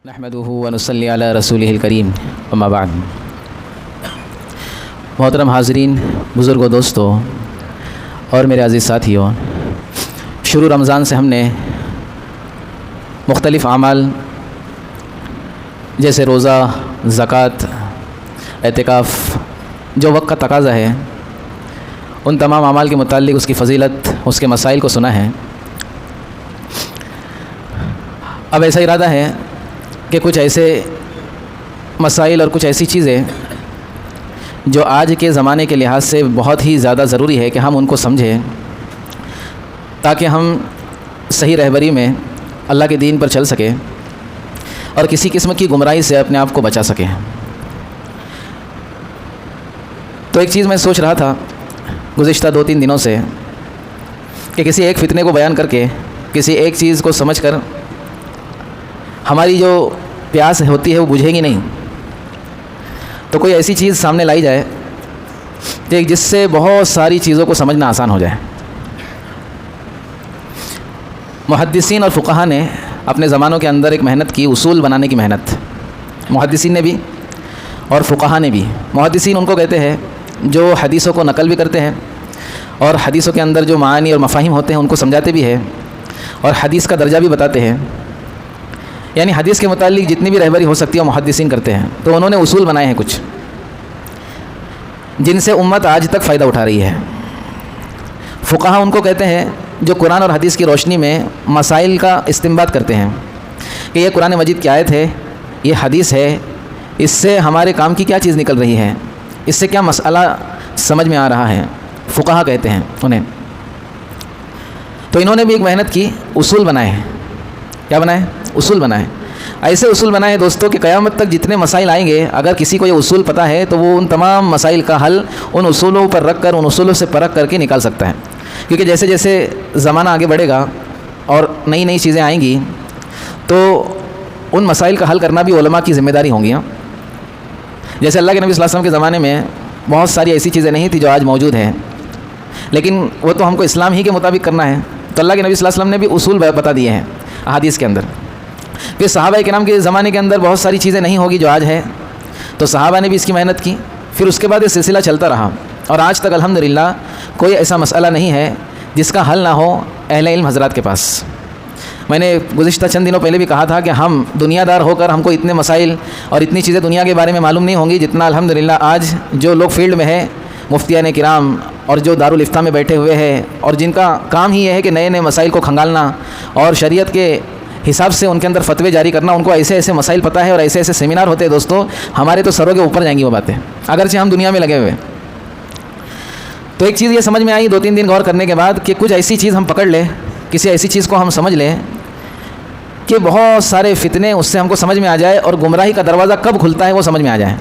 نحمده ونصلی علی رسولہ الکریم اما بعد۔ محترم حاضرین، بزرگوں، دوستوں اور میرے عزیز ساتھیوں، شروع رمضان سے ہم نے مختلف اعمال جیسے روزہ، زکوٰۃ، اعتکاف جو وقت کا تقاضا ہے، ان تمام اعمال کے متعلق اس کی فضیلت، اس کے مسائل کو سنا ہے۔ اب ایسا ارادہ ہے کہ کچھ ایسے مسائل اور کچھ ایسی چیزیں جو آج کے زمانے کے لحاظ سے بہت ہی زیادہ ضروری ہے کہ ہم ان کو سمجھیں، تاکہ ہم صحیح رہبری میں اللہ کے دین پر چل سکیں اور کسی قسم کی گمراہی سے اپنے آپ کو بچا سکیں۔ تو ایک چیز میں سوچ رہا تھا گزشتہ 2-3 دنوں سے کہ کسی ایک فتنے کو بیان کر کے، کسی ایک چیز کو سمجھ کر ہماری جو پیاس ہوتی ہے وہ بجھے گی نہیں، تو کوئی ایسی چیز سامنے لائی جائے کہ جس سے بہت ساری چیزوں کو سمجھنا آسان ہو جائے۔ محدثین اور فقہا نے اپنے زمانوں کے اندر ایک محنت کی، اصول بنانے کی محنت، محدثین نے بھی اور فقہا نے بھی۔ محدثین ان کو کہتے ہیں جو حدیثوں کو نقل بھی کرتے ہیں اور حدیثوں کے اندر جو معانی اور مفاہیم ہوتے ہیں ان کو سمجھاتے بھی ہیں اور حدیث کا درجہ بھی بتاتے ہیں، یعنی حدیث کے متعلق جتنی بھی رہبری ہو سکتی ہے وہ محدثین کرتے ہیں۔ تو انہوں نے اصول بنائے ہیں کچھ، جن سے امت آج تک فائدہ اٹھا رہی ہے۔ فقہا ان کو کہتے ہیں جو قرآن اور حدیث کی روشنی میں مسائل کا استنباط کرتے ہیں کہ یہ قرآن مجید کی آیت ہے، یہ حدیث ہے، اس سے ہمارے کام کی کیا چیز نکل رہی ہے، اس سے کیا مسئلہ سمجھ میں آ رہا ہے، فقہا کہتے ہیں انہیں۔ تو انہوں نے بھی ایک محنت کی، اصول بنائے ہیں۔ کیا بنائے؟ اصول بنائے۔ ایسے اصول بنائے دوستوں کہ قیامت تک جتنے مسائل آئیں گے، اگر کسی کو یہ اصول پتہ ہے تو وہ ان تمام مسائل کا حل ان اصولوں پر رکھ کر، ان اصولوں سے پرکھ کر کے نکال سکتا ہے۔ کیونکہ جیسے جیسے زمانہ آگے بڑھے گا اور نئی نئی چیزیں آئیں گی تو ان مسائل کا حل کرنا بھی علماء کی ذمہ داری ہوں گی۔ جیسے اللہ کے نبی صلی اللہ علیہ وسلم کے زمانے میں بہت ساری ایسی چیزیں نہیں تھیں جو آج موجود ہیں، لیکن وہ تو ہم کو اسلام ہی کے مطابق کرنا ہے، تو اللہ کے نبی صلی اللہ علیہ وسلم نے بھی اصول بتا دیے ہیں احادیث کے اندر۔ پھر صحابہ کرام کے زمانے کے اندر بہت ساری چیزیں نہیں ہوگی جو آج ہے، تو صحابہ نے بھی اس کی محنت کی، پھر اس کے بعد یہ سلسلہ چلتا رہا اور آج تک الحمدللہ کوئی ایسا مسئلہ نہیں ہے جس کا حل نہ ہو اہل علم حضرات کے پاس۔ میں نے گزشتہ چند دنوں پہلے بھی کہا تھا کہ ہم دنیا دار ہو کر ہم کو اتنے مسائل اور اتنی چیزیں دنیا کے بارے میں معلوم نہیں ہوں گی جتنا الحمدللہ آج جو لوگ فیلڈ میں ہے، مفتیان کرام اور جو دارالافتاء میں بیٹھے ہوئے ہیں اور جن کا کام ہی یہ ہے کہ نئے نئے مسائل کو کھنگالنا اور شریعت کے حساب سے ان کے اندر فتوے جاری کرنا، ان کو ایسے ایسے مسائل پتہ ہے اور ایسے ایسے سیمینار ہوتے ہیں دوستوں، ہمارے تو سروں کے اوپر جائیں گی وہ باتیں، اگرچہ ہم دنیا میں لگے ہوئے۔ تو ایک چیز یہ سمجھ میں آئی 2-3 دن غور کرنے کے بعد کہ کچھ ایسی چیز ہم پکڑ لیں، کسی ایسی چیز کو ہم سمجھ لیں کہ بہت سارے فتنے اس سے ہم کو سمجھ میں آ جائے اور گمراہی کا دروازہ کب کھلتا ہے وہ سمجھ میں آ جائے۔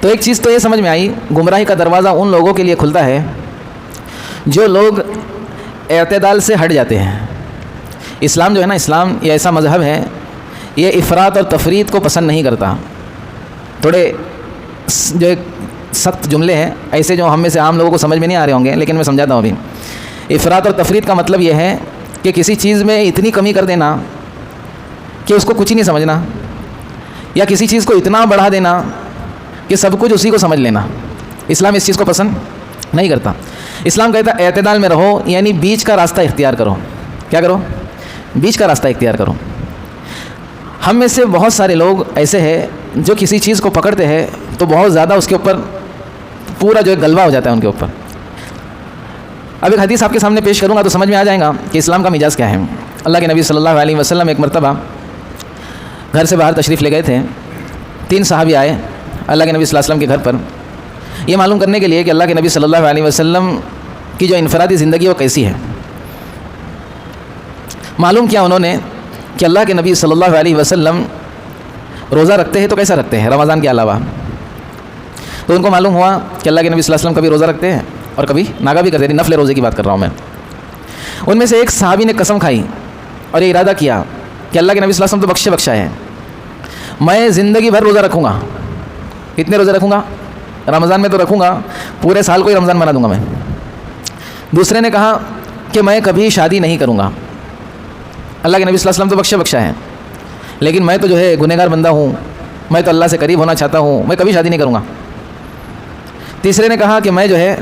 تو ایک چیز تو یہ سمجھ میں آئی، گمراہی کا دروازہ ان لوگوں کے لیے کھلتا ہے جو لوگ اعتدال سے ہٹ جاتے ہیں۔ اسلام جو ہے نا، اسلام یہ ایسا مذہب ہے، یہ افراط اور تفریط کو پسند نہیں کرتا۔ تھوڑے جو ایک سخت جملے ہیں ایسے جو ہم میں سے عام لوگوں کو سمجھ میں نہیں آ رہے ہوں گے، لیکن میں سمجھاتا ہوں ابھی۔ افراط اور تفریط کا مطلب یہ ہے کہ کسی چیز میں اتنی کمی کر دینا کہ اس کو کچھ ہی نہیں سمجھنا، یا کسی چیز کو اتنا بڑھا دینا کہ سب کچھ اسی کو سمجھ لینا۔ اسلام اس چیز کو پسند نہیں کرتا۔ اسلام کہتا ہے اعتدال میں رہو، یعنی بیچ کا راستہ اختیار کرو۔ کیا کرو؟ بیچ کا راستہ اختیار کرو۔ ہم میں سے بہت سارے لوگ ایسے ہیں جو کسی چیز کو پکڑتے ہیں تو بہت زیادہ اس کے اوپر پورا جو ہے غلبہ ہو جاتا ہے ان کے اوپر۔ اب ایک حدیث آپ کے سامنے پیش کروں گا تو سمجھ میں آ جائے گا کہ اسلام کا مزاج کیا ہے۔ اللہ کے نبی صلی اللہ علیہ وسلم ایک مرتبہ گھر سے باہر تشریف لے گئے تھے، 3 صحابی آئے اللہ کے نبی صلی اللہ علیہ وسلم کے گھر پر، یہ معلوم کرنے کے لیے کہ اللہ کے نبی صلی اللہ علیہ وسلم کی جو انفرادی زندگی وہ کیسی ہے۔ معلوم کیا انہوں نے کہ اللہ کے نبی صلی اللہ علیہ وسلم روزہ رکھتے ہیں تو کیسا رکھتے ہیں رمضان کے علاوہ۔ تو ان کو معلوم ہوا کہ اللہ کے نبی صلی اللہ علیہ وسلم کبھی روزہ رکھتے ہیں اور کبھی ناگا بھی کرتے ہیں، نفل روزے کی بات کر رہا ہوں میں۔ ان میں سے ایک صحابی نے قسم کھائی اور یہ ارادہ کیا کہ اللہ کے نبی صلی اللہ علیہ وسلم تو بخشا ہے، میں زندگی بھر روزہ رکھوں گا۔ کتنے روزے رکھوں گا؟ رمضان میں تو رکھوں گا، پورے سال کو ہی رمضان بنا دوں گا میں۔ دوسرے نے کہا کہ میں کبھی شادی نہیں کروں گا، اللہ کے نبی صلی اللہ علیہ وسلم تو بخشا ہے، لیکن میں تو جو ہے گنہگار بندہ ہوں، میں تو اللہ سے قریب ہونا چاہتا ہوں، میں کبھی شادی نہیں کروں گا۔ تیسرے نے کہا کہ میں جو ہے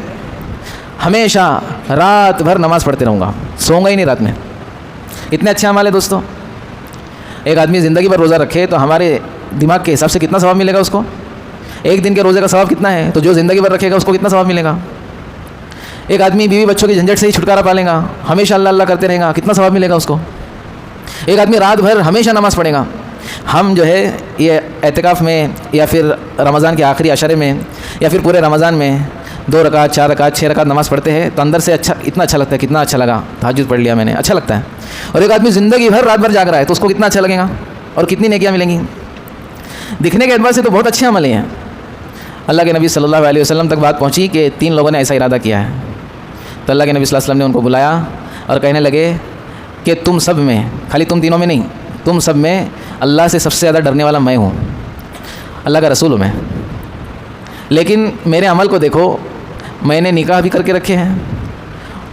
ہمیشہ رات بھر نماز پڑھتے رہوں گا، سوؤں گا ہی نہیں رات میں۔ اتنے اچھے اعمال ہے دوستو۔ ایک آدمی زندگی بھر روزہ رکھے تو ہمارے دماغ کے حساب سے کتنا ثواب ملے گا اس کو؟ ایک دن کے روزے کا ثواب کتنا ہے، تو جو زندگی بھر رکھے گا اس کو کتنا ثواب ملے گا؟ ایک آدمی بیوی بچوں کی جھنجھٹ سے ہی چھٹکارا پالے گا، ہمیشہ اللہ اللہ کرتے رہے گا، کتنا ثواب ملے گا اس کو؟ ایک آدمی رات بھر ہمیشہ نماز پڑھے گا۔ ہم جو ہے یہ اعتکاف میں یا پھر رمضان کے آخری عشرے میں یا پھر پورے رمضان میں 2 رکعت 4 رکعت 6 رکعت نماز پڑھتے ہیں تو اندر سے اتنا اچھا لگتا ہے، کتنا اچھا لگا، تہجد پڑھ لیا میں نے، اچھا لگتا ہے۔ اور ایک آدمی زندگی بھر رات بھر جاگ رہا ہے تو اس کو کتنا اچھا لگے گا اور کتنی نیکیاں ملیں گی؟ دکھنے کے اعتبار سے تو بہت اچھے عمل ہیں۔ اللہ کے نبی صلی اللہ علیہ وسلم تک بات پہنچی کہ 3 لوگوں نے ایسا ارادہ کیا ہے، تو اللہ کے نبی صلی اللہ علیہ وسلم نے ان کو بلایا اور کہنے لگے کہ تم سب میں، خالی تم تینوں میں نہیں، تم سب میں اللہ سے سب سے زیادہ ڈرنے والا میں ہوں، اللہ کا رسول ہوں میں، لیکن میرے عمل کو دیکھو، میں نے نکاح بھی کر کے رکھے ہیں،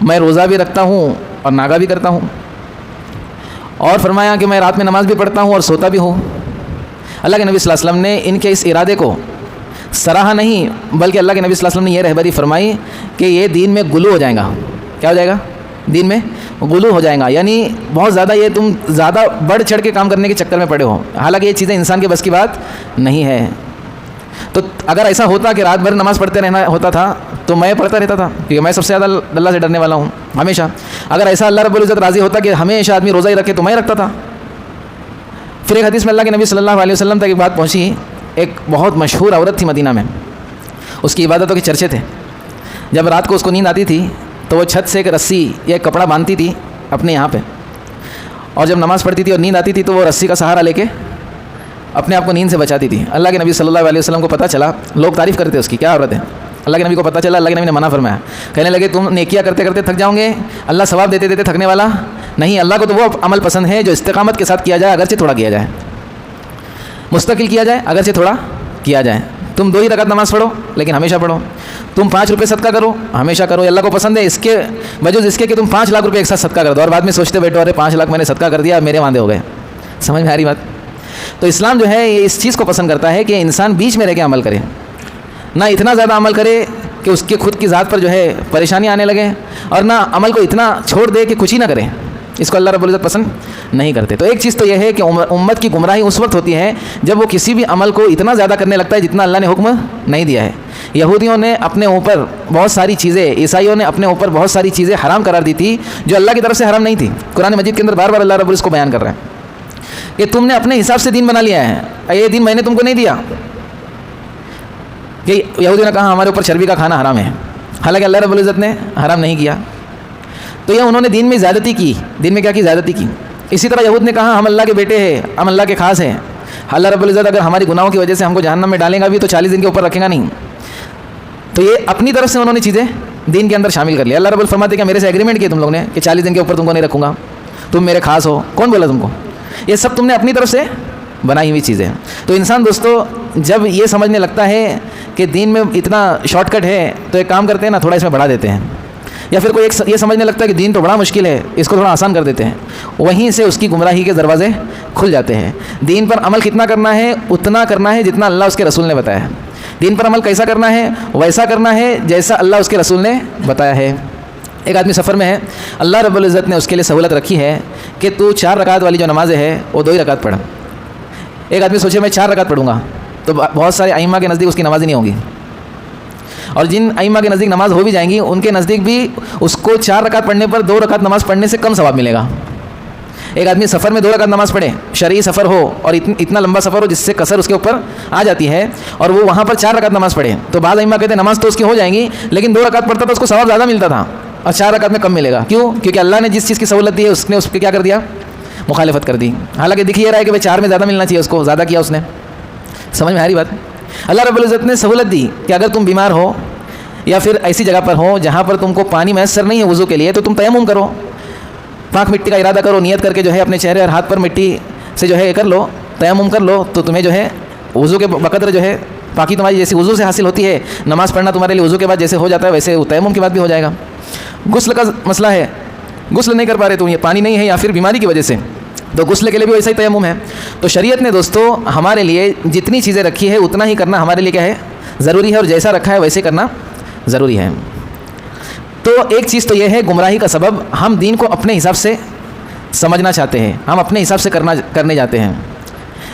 میں روزہ بھی رکھتا ہوں اور ناگا بھی کرتا ہوں، اور فرمایا کہ میں رات میں نماز بھی پڑھتا ہوں اور سوتا بھی ہوں۔ اللہ کے نبی صلی اللہ علیہ وسلم نے ان کے اس ارادے کو سراہا نہیں، بلکہ اللہ کے نبی صلی اللہ علیہ وسلم نے یہ رہبری فرمائی کہ یہ دین میں غلو ہو جائے گا۔ کیا ہو جائے گا؟ دین میں غلو ہو جائے گا، یعنی بہت زیادہ یہ تم زیادہ بڑھ چڑھ کے کام کرنے کے چکر میں پڑے ہو، حالانکہ یہ چیزیں انسان کے بس کی بات نہیں ہے۔ تو اگر ایسا ہوتا کہ رات بھر نماز پڑھتے رہنا ہوتا تھا تو میں پڑھتا رہتا تھا، کیونکہ میں سب سے زیادہ اللہ سے ڈرنے والا ہوں ہمیشہ۔ اگر ایسا اللہ رب العزت راضی ہوتا کہ ہمیشہ آدمی روزہ ہی رکھے تو میں رکھتا تھا۔ پھر ایک حدیث میں اللہ کے نبی صلی اللہ علیہ وسلم تک ایک بات پہنچی، ایک بہت مشہور عورت تھی مدینہ میں، اس کی عبادتوں کے چرچے تھے۔ جب رات کو اس کو نیند آتی تھی تو وہ چھت سے ایک رسی یا ایک کپڑا باندھتی تھی اپنے یہاں پہ، اور جب نماز پڑھتی تھی اور نیند آتی تھی تو وہ رسی کا سہارا لے کے اپنے آپ کو نیند سے بچاتی تھی۔ اللہ کے نبی صلی اللہ علیہ وسلم کو پتہ چلا، لوگ تعریف کرتے اس کی، کیا عورت ہے، اللہ کے نبی کو پتہ چلا، اللہ کے نبی نے منع فرمایا، کہنے لگے تم نیکیاں کرتے کرتے تھک جاؤ گے، اللہ ثواب دیتے دیتے تھکنے والا نہیں، اللہ کو تو وہ عمل پسند ہے جو استقامت کے ساتھ کیا جائے، اگرچہ تھوڑا کیا جائے، مستقل کیا جائے اگرچہ تھوڑا کیا جائے۔ تم 2 ہی رکعت نماز پڑھو لیکن ہمیشہ پڑھو، تم 5 روپے صدقہ کرو ہمیشہ کرو، اللہ کو پسند ہے اس کے بجوز اس کے کہ تم 5 لاکھ روپے ایک ساتھ صدقہ کر دو اور بعد میں سوچتے بیٹھو ارے 5 لاکھ میں نے صدقہ کر دیا میرے واندے ہو گئے۔ سمجھ میں آ رہی بات؟ تو اسلام جو ہے یہ اس چیز کو پسند کرتا ہے کہ انسان بیچ میں رہ کے عمل کرے، نہ اتنا زیادہ عمل کرے کہ اس کے خود کی ذات پر جو ہے پریشانی آنے لگے، اور نہ عمل کو اتنا چھوڑ دے کہ کچھ ہی نہ کرے، اس کو اللہ رب العزت پسند نہیں کرتے۔ تو ایک چیز تو یہ ہے کہ امت کی گمراہی اس وقت ہوتی ہے جب وہ کسی بھی عمل کو اتنا زیادہ کرنے لگتا ہے جتنا اللہ نے حکم نہیں دیا ہے۔ یہودیوں نے اپنے اوپر بہت ساری چیزیں، عیسائیوں نے اپنے اوپر بہت ساری چیزیں حرام قرار دی تھی جو اللہ کی طرف سے حرام نہیں تھی۔ قرآن مجید کے اندر بار بار اللہ رب العزت کو بیان کر رہا ہے کہ تم نے اپنے حساب سے دین بنا لیا ہے، یہ دین میں نے تم کو نہیں دیا۔ کہ یہودیوں نے کہا ہمارے اوپر چربی کا کھانا حرام ہے، حالانکہ اللہ رب العزت نے حرام نہیں کیا۔ تو یہ انہوں نے دین میں زیادتی کی، دین میں کیا کی؟ زیادتی کی۔ اسی طرح یہود نے کہا ہم اللہ کے بیٹے ہیں، ہم اللہ کے خاص ہیں، اللہ رب العزت اگر ہماری گناہوں کی وجہ سے ہم کو جہنم میں ڈالے گا بھی تو 40 دن کے اوپر رکھے گا نہیں۔ تو یہ اپنی طرف سے انہوں نے چیزیں دین کے اندر شامل کر لیا۔ اللہ رب العزت فرماتے کہ میرے سے ایگریمنٹ کیا تم لوگوں نے کہ 40 دن کے اوپر تم کو نہیں رکھوں گا، تم میرے خاص ہو، کون بولا تم کو؟ یہ سب تم نے اپنی طرف سے بنائی ہوئی چیزیں۔ تو انسان دوستو جب یہ سمجھنے لگتا ہے کہ دین میں اتنا شارٹ کٹ ہے تو ایک کام کرتے ہیں نا، تھوڑا اس میں بڑھا دیتے ہیں، یا پھر کوئی یہ سمجھنے لگتا ہے کہ دین تو بڑا مشکل ہے اس کو تھوڑا آسان کر دیتے ہیں، وہیں سے اس کی گمراہی کے دروازے کھل جاتے ہیں۔ دین پر عمل کتنا کرنا ہے؟ اتنا کرنا ہے جتنا اللہ اس کے رسول نے بتایا ہے۔ دین پر عمل کیسا کرنا ہے؟ ویسا کرنا ہے جیسا اللہ اس کے رسول نے بتایا ہے۔ ایک آدمی سفر میں ہے، اللہ رب العزت نے اس کے لیے سہولت رکھی ہے کہ تو 4 رکعت والی جو نمازیں ہے وہ 2 ہی رکعت پڑھ۔ ایک آدمی سوچے میں 4 رکعت پڑھوں گا تو بہت سارے ائمہ کے نزدیک اس کی نماز ہی نہیں ہوگی، اور جن ائمہ کے نزدیک نماز ہو بھی جائیں گی ان کے نزدیک بھی اس کو 4 رکعت پڑھنے پر 2 رکعت نماز پڑھنے سے کم ثواب ملے گا۔ ایک آدمی سفر میں 2 رکعت نماز پڑھے، شرعی سفر ہو اور اتنا لمبا سفر ہو جس سے قصر اس کے اوپر آ جاتی ہے، اور وہ وہاں پر 4 رکعت نماز پڑھے، تو بعض ائمہ کہتے ہیں نماز تو اس کی ہو جائیں گی لیکن 2 رکعت پڑھتا تو اس کو ثواب زیادہ ملتا تھا اور 4 رکعت میں کم ملے گا۔ کیوں؟ کیونکہ اللہ نے جس چیز کی سہولت دی ہے اس نے اس پہ کیا کر دیا؟ مخالفت کر دی۔ حالانکہ دکھ یہ رہا ہے کہ 4 میں زیادہ ملنا چاہیے، اس کو زیادہ کیا اس نے۔ سمجھ میں آ رہی بات؟ اللہ رب العزت نے سہولت دی کہ اگر تم بیمار ہو یا پھر ایسی جگہ پر ہو جہاں پر تم کو پانی میسر نہیں ہے وضو کے لیے، تو تم تیمم کرو، پاک مٹی کا ارادہ کرو، نیت کر کے جو ہے اپنے چہرے اور ہاتھ پر مٹی سے جو ہے کر لو، تیمم کر لو، تو تمہیں جو ہے وضو کے بقدر جو ہے پاکی تمہاری جیسی وضو سے حاصل ہوتی ہے، نماز پڑھنا تمہارے لیے وضو کے بعد جیسے ہو جاتا ہے ویسے تیمم کے بعد بھی ہو جائے گا۔ غسل کا مسئلہ ہے، غسل نہیں کر پا رہے تو یہ پانی نہیں ہے یا پھر بیماری کی وجہ سے، تو غسل کے لیے بھی ویسا ہی تیمم ہے. تو شریعت نے دوستو ہمارے لیے جتنی چیزیں رکھی ہے اتنا ہی کرنا ہمارے لیے کیا ہے, ضروری ہے, اور جیسا رکھا ہے ویسے کرنا ضروری ہے. تو ایک چیز تو یہ ہے گمراہی کا سبب, ہم دین کو اپنے حساب سے سمجھنا چاہتے ہیں, ہم اپنے حساب سے کرنے جاتے ہیں.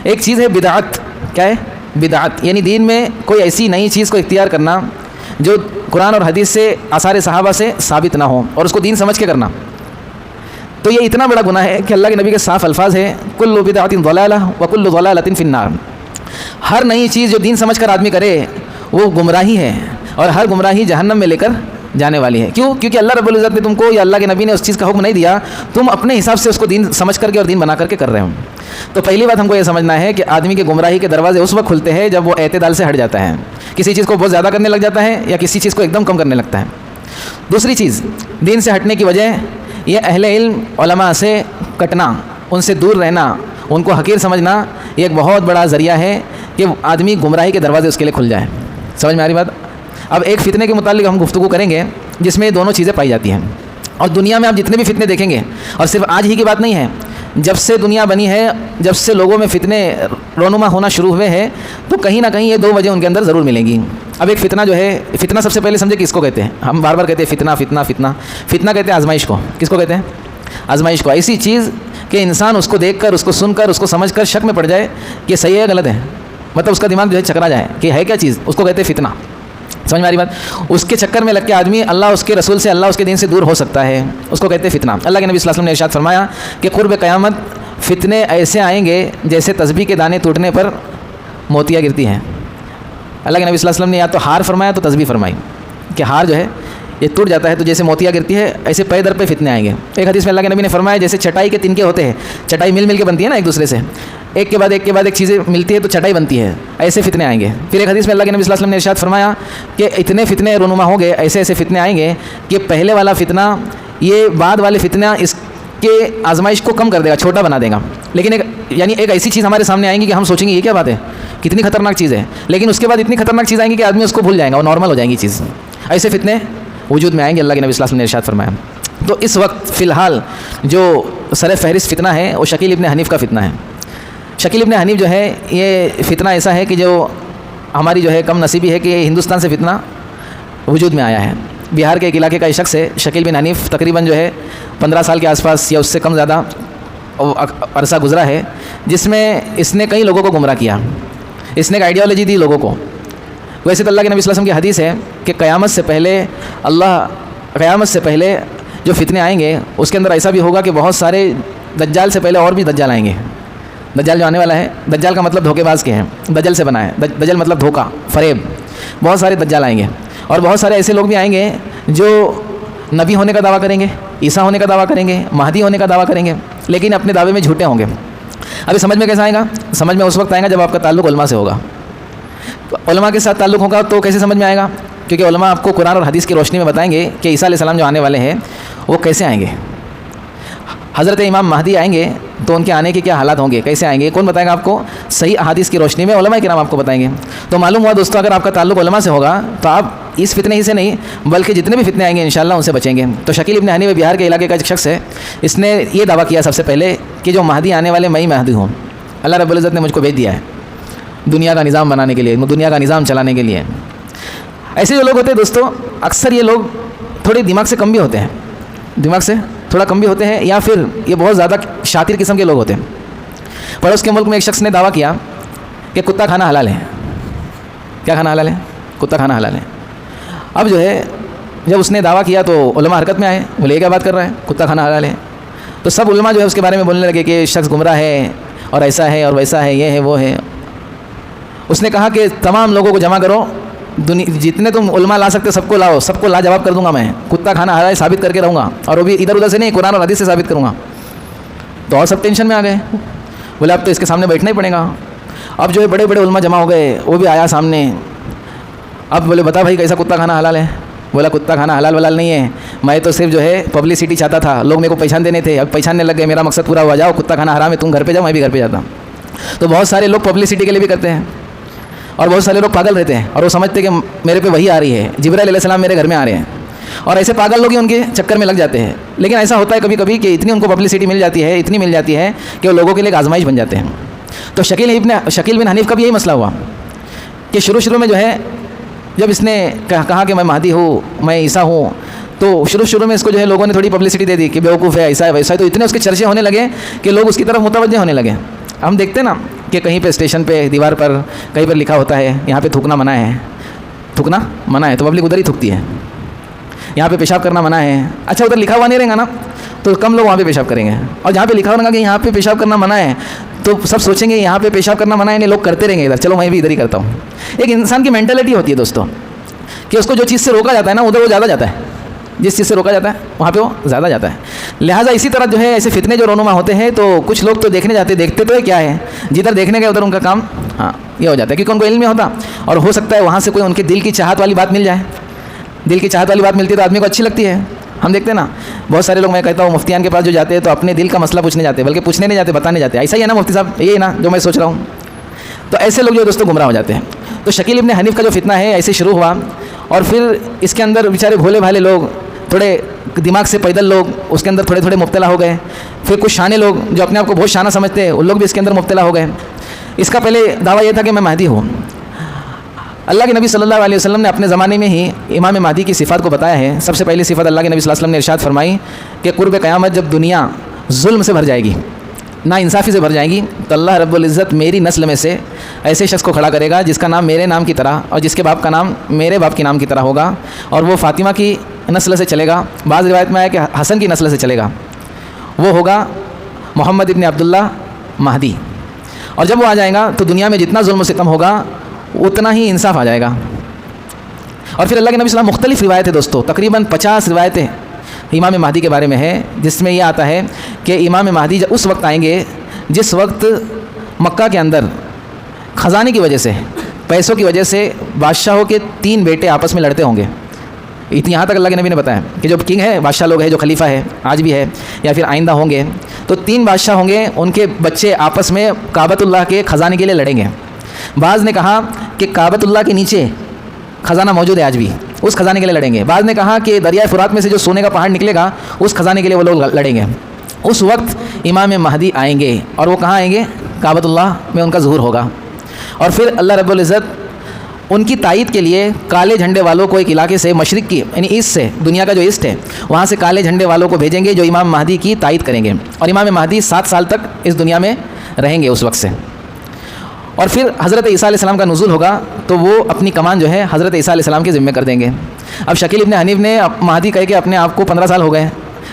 ایک چیز ہے بدعت. کیا ہے بدعت؟ یعنی دین میں کوئی ایسی نئی چیز کو اختیار کرنا جو قرآن اور حدیث سے, آثار صحابہ سے ثابت نہ ہو, اور اس کو دین سمجھ کے کرنا. تو یہ اتنا بڑا گناہ ہے کہ اللہ کے نبی کے صاف الفاظ ہیں, کل بدعۃ ضلالہ وکل ضلالۃ فی النار. ہر نئی چیز جو دین سمجھ کر آدمی کرے وہ گمراہی ہے, اور ہر گمراہی جہنم میں لے کر جانے والی ہے. کیوں؟ کیونکہ اللہ رب العزت نے تم کو یا اللہ کے نبی نے اس چیز کا حکم نہیں دیا, تم اپنے حساب سے اس کو دین سمجھ کر کے اور دین بنا کر کے کر رہے ہو. تو پہلی بات ہم کو یہ سمجھنا ہے کہ آدمی کے گمراہی کے دروازے اس وقت کھلتے ہیں جب وہ اعتدال سے ہٹ جاتا ہے, کسی چیز کو بہت زیادہ کرنے لگ جاتا ہے یا کسی چیز کو ایک دم کم کرنے لگتا ہے. دوسری چیز, دین سے ہٹنے کی وجہ یہ اہل علم علماء سے کٹنا, ان سے دور رہنا, ان کو حقیر سمجھنا, یہ ایک بہت بڑا ذریعہ ہے کہ آدمی گمراہی کے دروازے اس کے لیے کھل جائے. سمجھ میں آ رہی بات؟ اب ایک فتنے کے متعلق ہم گفتگو کریں گے جس میں یہ دونوں چیزیں پائی جاتی ہیں. اور دنیا میں آپ جتنے بھی فتنے دیکھیں گے, اور صرف آج ہی کی بات نہیں ہے, جب سے دنیا بنی ہے, جب سے لوگوں میں فتنے رونما ہونا شروع ہوئے ہیں, تو کہیں نہ کہیں یہ دو وجہ ان کے اندر ضرور ملیں گی. اب ایک فتنہ جو ہے, فتنہ سب سے پہلے سمجھے کس کو کہتے ہیں؟ ہم بار بار کہتے ہیں فتنہ فتنہ فتنہ. فتنہ کہتے ہیں آزمائش کو. کس کو کہتے ہیں؟ آزمائش کو. ایسی چیز کہ انسان اس کو دیکھ کر, اس کو سن کر, اس کو سمجھ کر شک میں پڑ جائے کہ صحیح ہے غلط ہے, مطلب اس کا دماغ جو ہے چکرا جائے کہ ہے کیا چیز, اس کو کہتے ہیں فتنہ. سمجھ میں آ رہی بات؟ اس کے چکر میں لگ کے آدمی اللہ اس کے رسول سے, اللہ اس کے دین سے دور ہو سکتا ہے, اس کو کہتے ہیں فتنہ. اللہ کے نبی صلی اللہ علیہ وسلم نے ارشاد فرمایا کہ قرب قیامت فتنے ایسے آئیں گے جیسے تسبیح کے دانے ٹوٹنے پر موتیاں گرتی ہیں. اللہ کے نبی صلی اللہ علیہ وسلم نے یا تو ہار فرمایا تو تسبیح فرمائی کہ ہار جو ہے یہ ٹوٹ جاتا ہے تو جیسے موتیاں گرتی ہے ایسے پے در پہ فتنے آئیں گے. ایک حدیث میں اللہ کے نبی نے فرمایا جیسے چٹائی کے تنکے ہوتے ہیں, چٹائی مل مل کے بنتی ہے نا ایک دوسرے سے, ایک کے بعد ایک چیزیں ملتی ہے تو چٹائی بنتی ہے, ایسے فتنے آئیں گے. پھر ایک حدیث میں اللہ کے نبی صلی اللہ علیہ وسلم نے ارشاد فرمایا کہ اتنے فتنے رونما ہوں گے, ایسے ایسے فتنے آئیں گے کہ پہلے والا فتنہ یہ بعد والے فتنہ اس کے آزمائش کو کم کر دے گا, چھوٹا بنا دے گا. لیکن ایک ایسی چیز ہمارے سامنے آئیں گی کہ ہم سوچیں گے یہ کیا بات ہے, کتنی خطرناک چیز ہے, لیکن اس کے بعد اتنی خطرناک چیز آئیں گی کہ آدمی اس کو بھول جائے گا, وہ نارمل ہو جائیں گی چیز. ایسے فتنے وجود میں آئیں گے, اللہ کے نبی صلی اللہ علیہ وسلم نے ارشاد فرمایا. تو اس وقت فی الحال جو سر فہرست فتنہ ہے وہ شکیل ابن حنیف کا فتنہ ہے. شکیل ابن حنیف جو ہے یہ فتنہ ایسا ہے کہ جو ہماری جو ہے کم نصیبی ہے کہ ہندوستان سے فتنہ وجود میں آیا ہے. بہار کے ایک علاقے کا یہ شخص ہے شکیل بن حنیف, تقریباً جو ہے 15 سال کے آس پاس یا اس سے کم زیادہ عرصہ گزرا ہے, جس میں اس نے کئی لوگوں کو گمراہ کیا. اس نے ایک آئیڈیالوجی دی لوگوں کو. ویسے تو اللہ کے نبی صلی اللہ علیہ وسلم کی حدیث ہے کہ قیامت سے پہلے جو فتنے آئیں گے اس کے اندر ایسا بھی ہوگا کہ بہت سارے دجال سے پہلے اور بھی دجال آئیں گے. دجال جو آنے والا ہے, دجال کا مطلب دھوکے باز کے ہیں, دجل سے بنا ہے, دجل مطلب دھوکا, فریب. بہت سارے دجال آئیں گے, اور بہت سارے ایسے لوگ بھی آئیں گے جو نبی ہونے کا دعویٰ کریں گے, عیسیٰ ہونے کا دعویٰ کریں گے, مہدی ہونے کا دعویٰ کریں گے, لیکن اپنے دعوے میں جھوٹے ہوں گے. ابھی سمجھ میں کیسا آئے گا؟ سمجھ میں اس وقت آئے گا جب آپ کا تعلق علماء سے ہوگا. علماء کے ساتھ تعلق ہوگا تو کیسے سمجھ میں آئے گا؟ کیونکہ علماء آپ کو قرآن اور حدیث کی روشنی میں بتائیں گے کہ عیسیٰ علیہ السلام جو آنے والے ہیں وہ کیسے آئیں گے. حضرت امام مہدی آئیں گے تو ان کے آنے کے کیا حالات ہوں گے, کیسے آئیں گے, کون بتائے گا آپ کو؟ صحیح احادیث کی روشنی میں علماء کرام آپ کو بتائیں گے. تو معلوم ہوا دوستو اگر آپ کا تعلق علماء سے ہوگا تو آپ اس فتنے ہی سے نہیں بلکہ جتنے بھی فتنے آئیں گے انشاءاللہ ان سے بچیں گے. تو شکیل ابن حنیف بہار کے علاقے کا ایک شخص ہے, اس نے یہ دعویٰ کیا سب سے پہلے کہ جو مہدی آنے والے میں ہی مہدی ہوں, اللہ رب العزت نے مجھ کو بھیج دیا ہے دنیا کا نظام بنانے کے لیے, دنیا کا نظام چلانے کے لیے. ایسے جو لوگ ہوتے ہیں دوستو, اکثر یہ لوگ تھوڑے دماغ سے کم بھی ہوتے ہیں, دماغ سے تھوڑا کم بھی ہوتے ہیں, یا پھر یہ بہت زیادہ شاطر قسم کے لوگ ہوتے ہیں. پڑوس کے ملک میں ایک شخص نے دعویٰ کیا کہ کتا کھانا حلال ہے. کیا کھانا حلال ہے؟ کتا کھانا حلال ہے. اب جو ہے جب اس نے دعویٰ کیا تو علماء حرکت میں آئے, بولے یہ کیا بات کر رہا ہے, کتا کھانا حلال ہے. تو سب علماء جو ہے اس کے بارے میں بولنے لگے کہ شخص گمراہ ہے اور ایسا ہے اور ویسا ہے, یہ ہے وہ ہے. اس نے کہا کہ تمام لوگوں کو جمع کرو, جتنے تم علماء لا سکتے سب کو لاؤ, سب کو لاجواب کر دوں گا میں, کتا کھانا حلال ثابت کر کے رہوں گا, اور وہ بھی ادھر ادھر سے نہیں, قرآن اور حدیث سے ثابت کروں گا. تو اور سب ٹینشن میں آ گئے, بولے اب تو اس کے سامنے بیٹھنا ہی پڑے گا. اب جو ہے بڑے بڑے علماء جمع ہو گئے, وہ بھی آیا سامنے. اب بولے بتا بھائی کیسا کتا کھانا حلال ہے؟ بولا کتا کھانا حلال ولال نہیں ہے, میں تو صرف جو ہے پبلسٹی چاہتا تھا, لوگ میرے کو پہچان دینے تھے, اب پہچاننے لگ گئے, میرا مقصد پورا ہوا, جاؤ کتا کھانا حرام ہے, تم گھر پہ جاؤ میں بھی گھر پہ جاتا ہوں. تو بہت سارے لوگ پبلسٹی کے لیے بھی کرتے ہیں, اور بہت سارے لوگ پاگل رہتے ہیں اور وہ سمجھتے کہ میرے پہ وہی آ رہی ہے, جبرائیل علیہ السلام میرے گھر میں آ رہے ہیں. اور ایسے پاگل لوگ ہی ان کے چکر میں لگ جاتے ہیں. لیکن ایسا ہوتا ہے کبھی کبھی کہ اتنی ان کو پبلسٹی مل جاتی ہے, اتنی مل جاتی ہے کہ وہ لوگوں کے لیے ایک آزمائش بن جاتے ہیں. تو شکیل بن حنیف کا بھی یہی مسئلہ ہوا کہ شروع میں جو ہے جب اس نے کہا کہ میں مہدی ہوں, میں عیسیٰ ہوں, تو شروع میں اس کو جو ہے لوگوں نے تھوڑی پبلسٹی دے دی کہ بیوقوف ہے, ایسا ہے ویسا ہے. تو اتنے اس کے چرچے ہونے لگے کہ لوگ اس کی طرف متوجہ ہونے لگے. ہم دیکھتے ہیں نا کہ کہیں پہ اسٹیشن پہ دیوار پر کہیں پر لکھا ہوتا ہے یہاں پہ تھوکنا منع ہے, تھوکنا منع ہے, تو پبلک ادھر ہی تھوکتی ہے. یہاں پہ پیشاب کرنا منع ہے, اچھا ادھر لکھا ہوا نہیں رہے گا نا تو کم لوگ وہاں پہ پیشاب کریں گے. اور جہاں پہ لکھا ہوگا کہ یہاں پہ پیشاب کرنا منع ہے تو سب سوچیں گے یہاں پہ پیشاب کرنا منع ہے, نہیں لوگ کرتے رہیں گے ادھر, چلو میں بھی ادھر ہی کرتا ہوں. ایک انسان کی مینٹلٹی ہوتی ہے دوستوں کہ اس کو جو چیز سے روکا جاتا ہے نا ادھر وہ زیادہ جاتا ہے, جس چیز سے روکا جاتا ہے وہاں پہ وہ زیادہ جاتا ہے. لہٰذا اسی طرح جو ہے ایسے فتنے جو رونما ہوتے ہیں تو کچھ لوگ تو دیکھنے جاتے, دیکھتے تو کیا ہے, جدھر دیکھنے گئے ادھر ان کا کام یہ ہو جاتا ہے کیونکہ ان کو علم نہیں ہوتا. اور ہو سکتا ہے وہاں سے کوئی ان کے دل کی چاہت والی بات مل جائے. دل کی چاہت والی بات ملتی ہے تو آدمی کو اچھی لگتی ہے. ہم دیکھتے ہیں نا بہت سارے لوگ, میں کہتا ہوں مفتیان کے پاس جو جاتے ہیں تو اپنے دل کا مسئلہ پوچھنے جاتے ہیں, بلکہ پوچھنے نہیں جاتے, بتانے جاتے ہیں. ایسا ہی ہے نا مفتی صاحب, یہی ہے نا جو میں سوچ رہا ہوں. تو ایسے لوگ جو دوستوں گمراہ ہو جاتے ہیں. تو شکیل ابن حنیف کا جو فتنہ ہے ایسے شروع ہوا اور پھر اس کے اندر بیچارے بھولے بھالے لوگ, تھوڑے دماغ سے پیدل لوگ اس کے اندر تھوڑے مبتلا ہو گئے. پھر کچھ شانے لوگ جو اپنے آپ کو بہت شانہ سمجھتے ہیں ان لوگ بھی اس کے اندر مبتلا ہو گئے. اس کا پہلے دعویٰ یہ تھا کہ میں مہدی ہوں. اللہ کے نبی صلی اللہ علیہ وسلم نے اپنے زمانے میں ہی امام مہدی کی صفات کو بتایا ہے. سب سے پہلی صفت اللہ کے نبی صلی اللہ علیہ وسلم نے ارشاد فرمائی کہ قرب قیامت جب دنیا ظلم سے بھر جائے گی, نا انصافی سے بھر جائیں گی, تو اللہ رب العزت میری نسل میں سے ایسے شخص کو کھڑا کرے گا جس کا نام میرے نام کی طرح اور جس کے باپ کا نام میرے باپ کے نام کی طرح ہوگا, اور وہ فاطمہ کی نسل سے چلے گا. بعض روایت میں آیا کہ حسن کی نسل سے چلے گا. وہ ہوگا محمد ابن عبداللہ مہدی. اور جب وہ آ جائے گا تو دنیا میں جتنا ظلم و ستم ہوگا اتنا ہی انصاف آ جائے گا. اور پھر اللہ کے نبی صلی اللہ علیہ وسلم مختلف روایتیں دوستوں, تقریباً 50 روایتیں امام مہدی کے بارے میں ہے, جس میں یہ آتا ہے کہ امام مہدی اس وقت آئیں گے جس وقت مکہ کے اندر خزانے کی وجہ سے, پیسوں کی وجہ سے بادشاہوں کے 3 بیٹے آپس میں لڑتے ہوں گے. یہاں تک اللہ کے نبی نے بتایا کہ جو کنگ ہے, بادشاہ لوگ ہے, جو خلیفہ ہے آج بھی ہے یا پھر آئندہ ہوں گے, تو 3 بادشاہ ہوں گے, ان کے بچے آپس میں کعبۃ اللہ کے خزانے کے لیے لڑیں گے. بعض نے کہا کہ کعبۃ اللہ کے نیچے خزانہ موجود ہے آج بھی, اس خزانے کے لیے لڑیں گے. بعض نے کہا کہ دریائے فرات میں سے جو سونے کا پہاڑ نکلے گا اس خزانے کے لیے وہ لوگ لڑیں گے. اس وقت امام مہدی آئیں گے اور وہ کہاں آئیں گے, کعبۃ اللہ میں ان کا ظہور ہوگا. اور پھر اللہ رب العزت ان کی تائید کے لیے کالے جھنڈے والوں کو ایک علاقے سے, مشرق کی یعنی ایسٹ سے, دنیا کا جو ایسٹ ہے وہاں سے کالے جھنڈے والوں کو بھیجیں گے جو امام مہدی کی تائید کریں گے. اور امام مہدی 7 سال تک اس دنیا میں رہیں گے اس وقت سے. اور پھر حضرت عیسیٰ علیہ السلام کا نزول ہوگا تو وہ اپنی کمان جو ہے حضرت عیسیٰ علیہ السلام کے ذمہ کر دیں گے. اب شکیل ابن حنیف نے مہدی کہہ کے اپنے آپ کو 15 سال ہو گئے,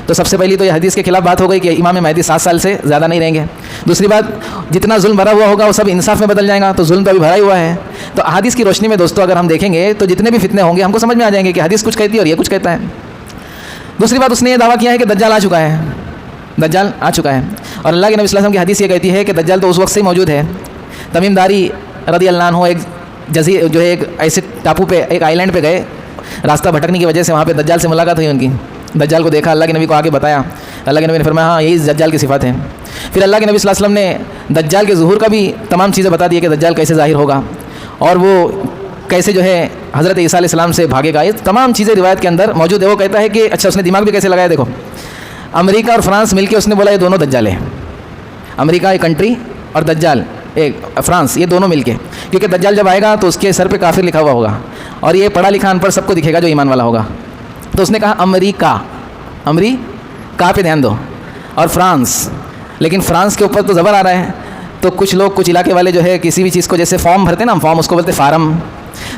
تو سب سے پہلی تو یہ حدیث کے خلاف بات ہو گئی کہ امام مہدی 7 سال سے زیادہ نہیں رہیں گے. دوسری بات, جتنا ظلم بھرا ہوا ہوگا وہ سب انصاف میں بدل جائے گا, تو ظلم تو ابھی بھرا ہی ہوا ہے. تو احادیث کی روشنی میں دوستوں اگر ہم دیکھیں گے تو جتنے بھی فتنے ہوں گے ہم کو سمجھ میں آ جائیں گے کہ حدیث کچھ کہتی ہے اور یہ کچھ کہتا ہے. دوسری بات, اس نے یہ دعویٰ کیا ہے کہ دجال آ چکا ہے, دجال آ چکا ہے. اور اللہ کے نبی صلی اللہ علیہ وسلم کی حدیث یہ کہتی ہے کہ دجال تو اس وقت سے ہی موجود ہے. تمیم داری رضی اللہ عنہ ایک جزیرے جو ہے ایک ایسے ٹاپو پہ, ایک آئی لینڈ پہ گئے, راستہ بھٹکنے کی وجہ سے وہاں پہ دجال سے ملاقات ہوئی ان کی. دجال کو دیکھا, اللہ کے نبی کو آگے بتایا, اللہ کے نبی نے فرمایا ہاں یہی دجال کی صفات ہیں. پھر اللہ کے نبی صلی اللہ علیہ وسلم نے دجال کے ظہور کا بھی تمام چیزیں بتا دی کہ دجال کیسے ظاہر ہوگا اور وہ کیسے جو ہے حضرت عیسیٰ علیہ السلام سے بھاگے گا. یہ تمام چیزیں روایت کے اندر موجود ہے. وہ کہتا ہے کہ اچھا اس نے دماغ بھی کیسے لگایا, دیکھو امریکہ اور فرانس مل کے اس نے بولا یہ دونوں دجال ہیں. امریکہ ایک کنٹری اور دجال ایک فرانس, یہ دونوں مل کے, کیونکہ دجال جب آئے گا تو اس کے سر پہ کافر لکھا ہوا ہوگا اور یہ پڑھا لکھا ان پر سب کو دکھے گا جو ایمان والا ہوگا. تو اس نے کہا امریکہ, امریکہ پہ دھیان دو, اور فرانس, لیکن فرانس کے اوپر تو زبر آ رہا ہے. تو کچھ لوگ, کچھ علاقے والے جو ہے کسی بھی چیز کو جیسے فارم بھرتے نا ہم, فارم اس کو بولتے فارم,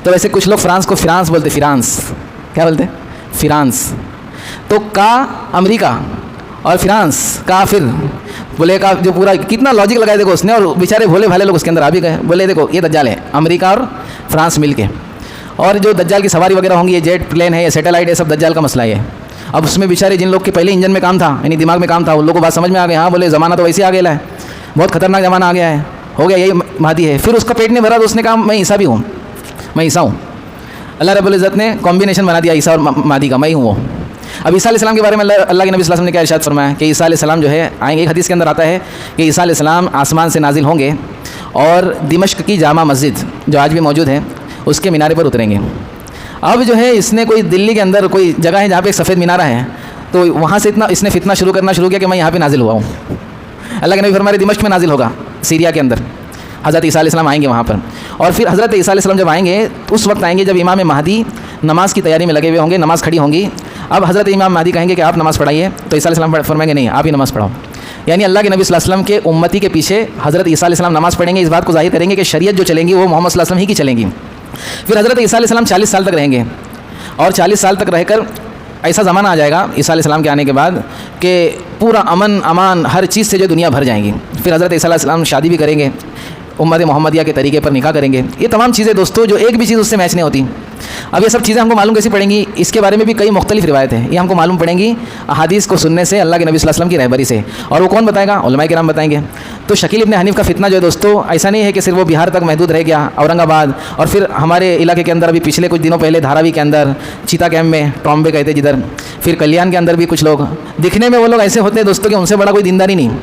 تو ویسے کچھ لوگ فرانس کو فرانس بولتے, فرانس کیا بولتے, فرانس. تو کا امریکہ اور فرانس کافر, بولے کا جو پورا کتنا لاجک لگایا دیکھو اس نے, اور بیچارے بھولے بھالے لوگ اس کے اندر آ بھی گئے. بولے دیکھو یہ دجال ہے, امریکہ اور فرانس مل کے, اور جو دجال کی سواری وغیرہ ہوں گی, یہ جیٹ پلین ہے, یہ سیٹلائٹ ہے, سب دجال کا مسئلہ ہے. اب اس میں بیچارے جن لوگ کے پہلے انجن میں کام تھا, یعنی دماغ میں کام تھا, ان لوگوں کو بات سمجھ میں آ گئی. ہاں بولے زمانہ تو ویسے آ گیا ہے, بہت خطرناک زمانہ آ گیا ہے, ہو گیا یہی مہدی ہے. پھر اس کا پیٹ نہیں بھرا تو اس نے کہا میں عیسیٰ بھی ہوں, میں عیسیٰ ہوں. اللہ رب العزت نے کمبینیشن بنا دیا عیسیٰ اور مہدی کا, میں ہی ہوں وہ. اب عیسیٰ علیہ السلام کے بارے میں اللہ کے نبی صلی اللہ علیہ وسلم نے کیا ارشاد فرمایا کہ عیسیٰ علیہ السلام جو ہے آئیں گے. ایک حدیث کے اندر آتا ہے کہ عیسیٰ علیہ السلام آسمان سے نازل ہوں گے اور دمشق کی جامع مسجد جو آج بھی موجود ہے اس کے مینارے پر اتریں گے. اب جو ہے اس نے کوئی دلی کے اندر کوئی جگہ ہے جہاں پہ ایک سفید مینارہ ہے، تو وہاں سے اتنا اس نے فتنہ شروع کیا کہ میں یہاں پہ نازل ہوا ہوں۔ اللہ کے نبی فرمائے دمشق میں نازل ہوگا، سیریا کے اندر حضرت عیسیٰ علیہ السلام آئیں گے وہاں پر، اور پھر حضرت عیسیٰ علیہ السلام جب آئیں گے اس وقت آئیں گے جب امام مہدی نماز کی تیاری میں لگے ہوئے ہوں گے، نماز کھڑی ہوں گی۔ اب حضرت امام مہدی کہیں گے کہ آپ نماز پڑھائیے، تو عیسیٰ علیہ السلام فرمائیں گے نہیں، آپ ہی نماز پڑھاؤ۔ یعنی اللہ کے نبی صلی اللہ علیہ وسلم کے امتی کے پیچھے حضرت عیسیٰ علیہ السلام نماز پڑھیں گے، اس بات کو ظاہر کریں گے کہ شریعت جو چلیں گی وہ محمد صلی اللہ علیہ وسلم ہی کی چلیں گی۔ پھر حضرت عیسیٰ علیہ السلام 40 سال تک رہیں گے، اور 40 سال تک رہ کر ایسا زمانہ آ جائے گا عیسیٰ علیہ السلام کے آنے کے بعد کہ پورا امن امان ہر چیز سے جو دنیا بھر جائیں گی۔ پھر حضرت عیسیٰ علیہ السلام شادی بھی کریں گے، امت محمدیہ کے طریقے پر نکاح کریں گے۔ یہ تمام چیزیں دوستو جو ایک بھی چیز اس سے میچ نہیں ہوتی۔ اب یہ سب چیزیں ہم کو معلوم کیسی پڑیں گی؟ اس کے بارے میں بھی کئی مختلف روایتیں ہیں، یہ ہم کو معلوم پڑیں گی احادیث کو سننے سے، اللہ کے نبی صلی اللہ علیہ وسلم کی رہبری سے۔ اور وہ کون بتائے گا؟ علماء کرام بتائیں گے۔ تو شکیل ابن حنیف کا فتنہ جو ہے دوستو ایسا نہیں ہے کہ صرف وہ بہار تک محدود رہ گیا، اورنگ آباد، اور پھر ہمارے علاقے کے اندر ابھی پچھلے کچھ دنوں پہلے دھاراوی کے اندر چیتا کیمپ میں ٹامبے کہتے جدھر، پھر کلیان کے اندر بھی کچھ لوگ دکھنے میں وہ لوگ ایسے ہوتے ہیں دوستوں کہ ان سے بڑا کوئی دینداری نہیں،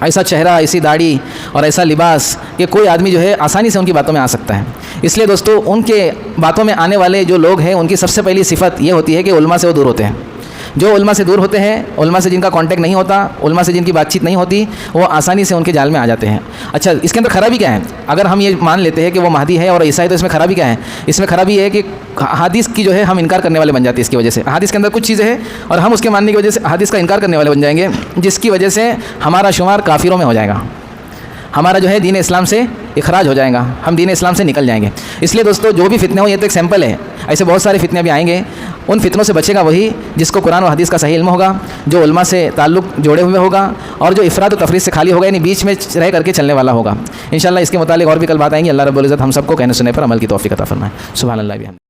ایسا چہرہ، ایسی داڑھی اور ایسا لباس کہ کوئی آدمی جو ہے آسانی سے ان کی باتوں میں آ سکتا ہے۔ اس لیے دوستو ان کے باتوں میں آنے والے جو لوگ ہیں ان کی سب سے پہلی صفت یہ ہوتی ہے کہ علماء سے وہ دور ہوتے ہیں۔ جو علماء سے دور ہوتے ہیں، علماء سے جن کا کانٹیکٹ نہیں ہوتا، علماء سے جن کی بات چیت نہیں ہوتی، وہ آسانی سے ان کے جال میں آ جاتے ہیں۔ اچھا، اس کے اندر خرابی کیا ہے؟ اگر ہم یہ مان لیتے ہیں کہ وہ مہدی ہے اور عیسیٰ ہے تو اس میں خرابی کیا ہے؟ اس میں خرابی یہ ہے کہ حدیث کی جو ہے ہم انکار کرنے والے بن جاتے ہیں۔ اس کی وجہ سے حدیث کے اندر کچھ چیزیں ہیں اور ہم اس کے ماننے کی وجہ سے حدیث کا انکار کرنے والے بن جائیں گے، جس کی وجہ سے ہمارا شمار کافروں میں ہو جائے گا، ہمارا جو ہے دین اسلام سے اخراج ہو جائے گا، ہم دین اسلام سے نکل جائیں گے۔ اس لیے دوستو جو بھی فتنے ہوں یہ تو ایک سیمپل ہے، ایسے بہت سارے فتنے بھی آئیں گے۔ ان فتنوں سے بچے گا وہی جس کو قرآن و حدیث کا صحیح علم ہوگا، جو علماء سے تعلق جوڑے ہوئے ہوگا، اور جو افراد و تفریط سے خالی ہوگا، یعنی بیچ میں رہ کر کے چلنے والا ہوگا۔ انشاءاللہ اس کے متعلق اور بھی کل بات آئیں گی۔ اللہ رب العزت ہم سب کو کہنے سننے پر عمل کی توفیق عطا فرمائے۔ سبحان اللہ۔